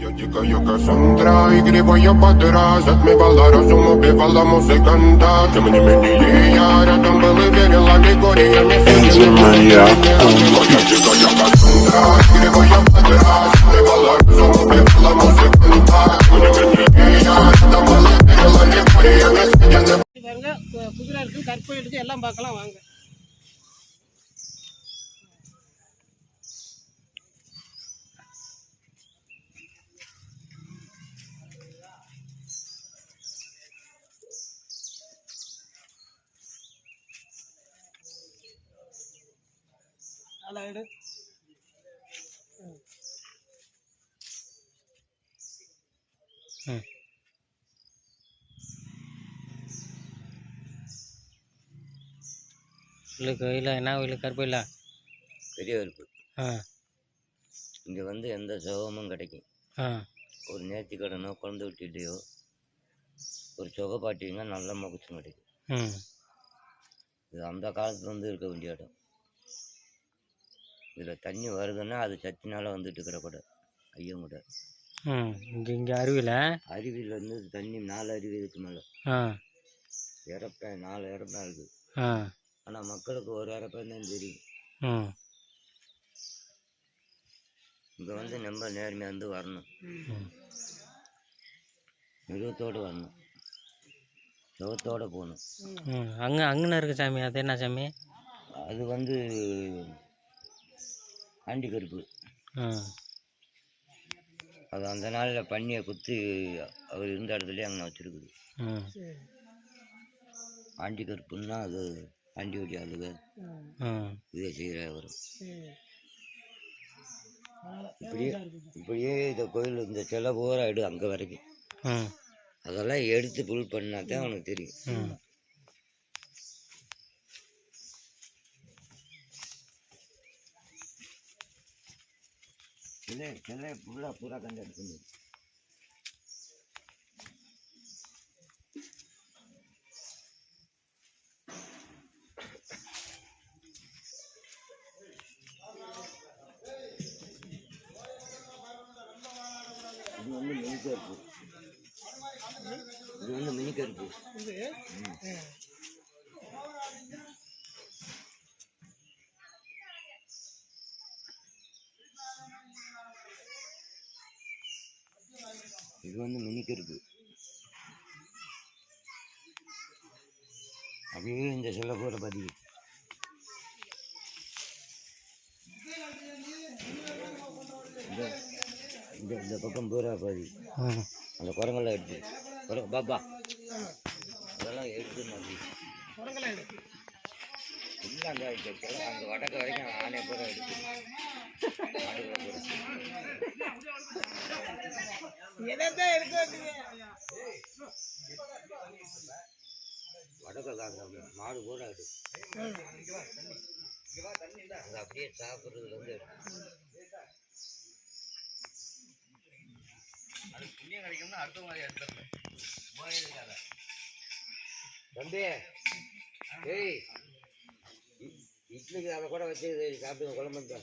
Я тікаю Кассандра, і кривая подраз. Отмивала разум, убивала музиканта. Тем не менее, я рядом был и верила легориями. Я тікаю Кассандра, і кривая подраз. Отмивала разум, убивала музиканта. Тем не менее, я рядом был и верила легориями. குதிரை இருக்கு, கற்பை இருக்கு, எல்லாம் பார்க்கலாம் வாங்க. அழகு கோயிலா என்ன கோயில்? கருப்பையிலா பெரிய கருப்பு. இங்கே வந்து எந்த சுகமும் கிடைக்கும். ஒரு நேர்த்தி கடனோ குழந்தை விட்டுலையோ ஒரு சுக பாட்டிங்கன்னா நல்ல மகிழ்ச்சியும் கிடைக்கும். இது அந்த காலத்துல வந்து இருக்க வேண்டிய இடம். இதில் தண்ணி வருதுன்னா அது சத்தினால வந்துட்டு இருக்கிற கூட ஐயம் கூட. இங்கே அருவியில் வந்து தண்ணி 4 அருவி இருக்கு மேலே. இறப்பேன் 4 இறப்பேன் இருக்குது. ஆனால் மக்களுக்கு ஒரு இறப்பேன் தான் தெரியும். இங்கே வந்து ரொம்ப நேர்மையாக வந்து வரணும், மிருகத்தோடு வரணும், சுகத்தோடு போகணும். அங்கே இருக்கு சாமி. அது என்ன சாமி? அது வந்து ஆண்டி கருப்பு. அது அந்த நாளில் பண்ணியை குத்தி அவர் இருந்த இடத்துலேயே அங்கே வச்சுருக்குது. ஆண்டி கருப்புன்னா அது ஆண்டி ஓடி ஆளுக இதை செய்கிற வரும். இப்படியே இந்த கோயில் இந்த சிலை பூரா எடு அங்கே வரைக்கும் அதெல்லாம் எடுத்து புல் பண்ணா தான் அவனுக்கு தெரியும். சிலை பூரா கண்டு எடுக்கணும். இது வந்து மினிக்கருப்பு. இது வந்து மினிக்கருப்பு. இது வந்து மினிக்கருப்பு. அப்படியே இந்த சில போகிற பதிவு இந்த பக்கம் பூரா பாதி அந்த குரங்கெல்லாம் எடுத்து பாப்பா அதெல்லாம் எடுத்து இல்லை அந்த வடக்கு வரைக்கும் ஆணைய பூரா எடுத்து வடக்கு மாடு பூரா எடுத்து அது அப்படியே சாப்பிட்றதுல வந்து அது புண்ணியம் கிடைக்கும்னா அடுத்த மாதிரி எடுத்துருந்தேன். தம்பி ஏய் இட்லிக்கு அதை கூட வச்சு சாப்பிடுங்க குழம்பு.